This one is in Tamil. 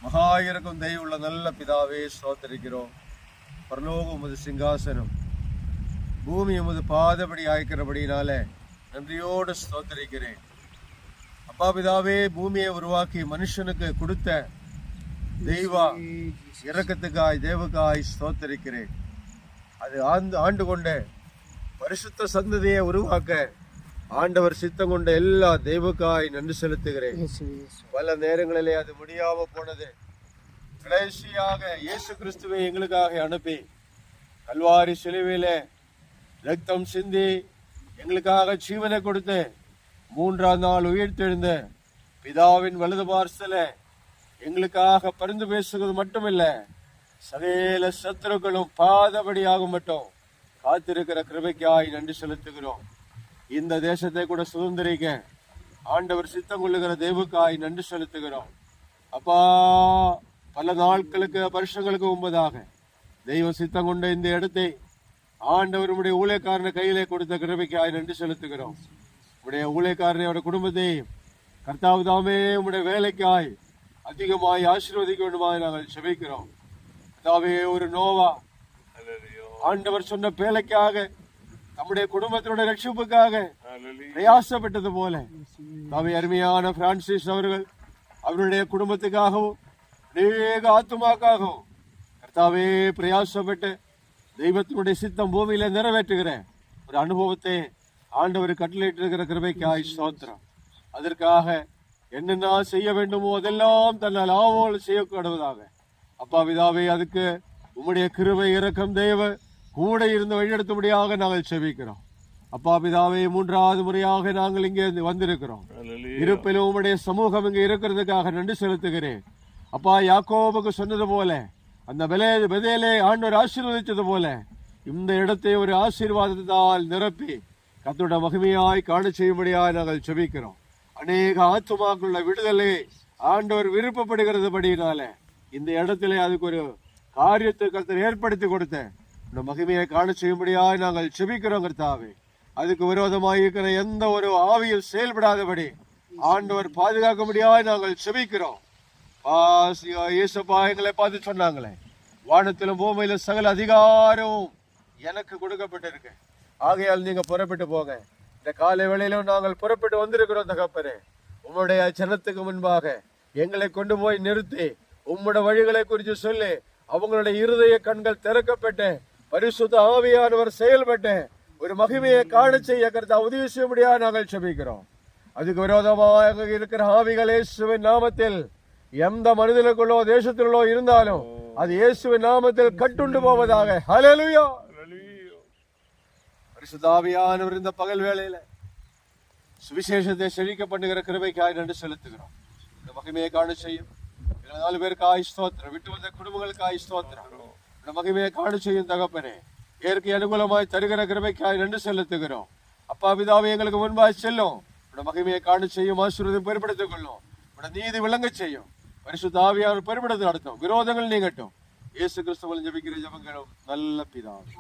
மகா இரக்கம் தெய்வமுள்ள நல்ல பிதாவே ஸ்தோத்திரிக்கிறோம். பரலோகம் உமது சிங்காசனம், பூமி உமது பாதபடி ஆய்க்கிறபடினால நன்றியோடு ஸ்தோத்திரிக்கிறேன். அப்பா பிதாவே, பூமியை உருவாக்கி மனுஷனுக்கு கொடுத்த தெய்வ இரக்கத்துக்காய் தேவக்காய் ஸ்தோத்திரிக்கிறேன். அது ஆண்டு கொண்ட பரிசுத்த சந்ததியை உருவாக்க ஆண்டவர் சித்தம் கொண்ட எல்லா தெய்வக்காய் நன்றி செலுத்துகிறேன். பல நேரங்களிலே அது முடியாம போனது. கடைசியாக இயேசு கிறிஸ்துவை எங்களுக்காக அனுப்பி கல்வாரி சிலுவையிலே ரத்தம் சிந்தி எங்களுக்காக ஜீவனை கொடுத்து 3ஆம் நாள் உயிர்த்தெழுந்த பிதாவின் வலது பார்சல எங்களுக்காக பரிந்து பேசுவது மட்டுமில்ல, சகல சத்துருக்களும் பாதபடியாக மட்டும் காத்திருக்கிற கிருபைக்காய் நன்றி செலுத்துகிறோம். இந்த தேசத்தை கூட சுதந்திரிக்க ஆண்டவர் சித்தம் கொள்ளுகிற தேவக்காய் நன்றி செலுத்துகிறோம். அப்பா, பல நாட்களுக்கு வருஷங்களுக்கு முன்பதாக தெய்வ சித்தம் கொண்ட இந்த இடத்தை ஆண்டவர் உடைய ஊழியக்காரனை கையிலே கொடுத்த கிருபைக்காய் நன்றி செலுத்துகிறோம். உடைய ஊழியக்காரனை அவருடைய குடும்பத்தை கர்த்தாவு தாமே உடைய வேலைக்காய் அதிகமாய் ஆசீர்வதிக்க வேண்டுமாய் நாங்கள் செபிக்கிறோம். கர்த்தாவே, ஒரு நோவா ஆண்டவர் சொன்ன வேலைக்காக நம்முடைய குடும்பத்தினுடைய ரட்சிப்புக்காக பிரயாசப்பட்டது போல தாவே அருமையான பிரான்சிஸ் அவர்கள் அவருடைய குடும்பத்துக்காகவும் அநேக ஆத்துமாக்காகவும் கர்த்தாவே பிரயாசப்பட்டு தெய்வத்தினுடைய சித்தம் பூமியில நிறைவேற்றுகிற ஒரு அனுபவத்தை ஆண்டவர் கட்டளையிட்டிருக்கிற கிருபைக்காய் ஸ்தோத்திரம். அதற்காக என்னென்ன செய்ய வேண்டுமோ அதெல்லாம் தன்னால் ஆவோல் செய்யப்படுவதாக. அப்பா பிதாவே, அதுக்கு உம்முடைய கிருபை இரக்கம் தேவ கூட இருந்து வழிநடத்தும்படியாக நாங்கள் செபிக்கிறோம். அப்பா பிதாவே, 3வது முறையாக நாங்கள் இங்கே வந்திருக்கிறோம். இருப்பிலும் உம்முடைய சமூகம் இங்கே இருக்கிறதுக்காக நன்றி செலுத்துகிறேன். அப்பா, யாக்கோபுக்கு சொன்னது போல அந்த பெதேலே ஆண்டவர் ஆசீர்வதித்தது போல இந்த இடத்தை ஒரு ஆசீர்வாதத்தால் நிரப்பி கர்த்தருடைய மகிமையாய் காண செய்யும்படியாய் நாங்கள் செபிக்கிறோம். அநேக ஆத்துமாக்களுள்ள விடுதலை ஆண்டவர் விருப்பப்படுகிறது படியினால இந்த இடத்திலே அதுக்கு ஒரு காரியத்தை கர்த்தர் ஏற்படுத்தி கொடுத்த மகிமையை காண செய்யும்படியாய் நாங்கள் செபிக்கிறோம். கர்த்தாவே, அதுக்கு விரோதமாக இருக்கிற எந்த ஒரு ஆவியும் செயல்படாதபடி ஆண்டவர் பாதுகாக்க முடியாய் நாங்கள் செபிக்கிறோம். இயேசுப்பா எங்களை பார்த்து சொன்னாங்களே, வானத்திலும் பூமியிலும் சகல அதிகாரம் எனக்கு கொடுக்கப்பட்டிருக்கு, ஆகையால் நீங்க புறப்பட்டு போங்க. இந்த காலை வேளையிலும் நாங்கள் புறப்பட்டு வந்திருக்கிறோம். தகப்பனே, உம்முடைய ஜனத்துக்கு முன்பாக எங்களை கொண்டு போய் நிறுத்தி உம்முடைய வழிகளை குறித்து சொல்லி அவங்களுடைய இருதய கண்கள் திறக்கப்பட்டு பரிசுத்த ஆவியானவர் செயல்பட்டு ஒரு மகிமையை காண செய்ய கர்த்தா உதவி செய்ய முடியாது நாங்கள் செபிக்கிறோம். அதுக்கு விரோதமாக இருக்கிற ஆவிகள் இயேசுவின் நாமத்தில் எந்த மனிதனுக்குள்ளோ தேசத்திலோ இருந்தாலும் அது இயேசுவின் நாமத்தில் கட்டுண்டு போவதாக. ஹல்லேலூயா. பரிசுத்த ஆவியானவர் இந்த பகல் வேளையில சுவிசேஷத்தை செழிக்க பண்ணுகிற கிருபைக்காய் நன்றி செலுத்துகிறோம். இந்த மகிமையை காண செய்யும் 4 பேருக்காய் ஸ்தோத்திரம், விட்டு வந்த குடும்பங்களுக்காய் ஸ்தோத்திரம். இந்த மகிமையை காண செய்யும் தகப்பனே, இயற்கை அனுகூலமாய் தருகிற கிருபைக்காய் நன்றி செலுத்துகிறோம். அப்பா பிதாவை எங்களுக்கு முன்பாய் செல்லும். உடைய மகிமையை காண செய்யும், ஆசீர்வாதம் பெருப்படுத்திக் கொள்ளும், உடைய நீதி விளங்க செய்யும். பரிசுத்த ஆவியானவர் பெருப்படுத்தி நடத்தும், விரோதங்கள் நீங்கட்டும். இயேசு கிறிஸ்துவில் ஜெபிக்கிற ஜெபங்களும் நல்ல பிதாவே.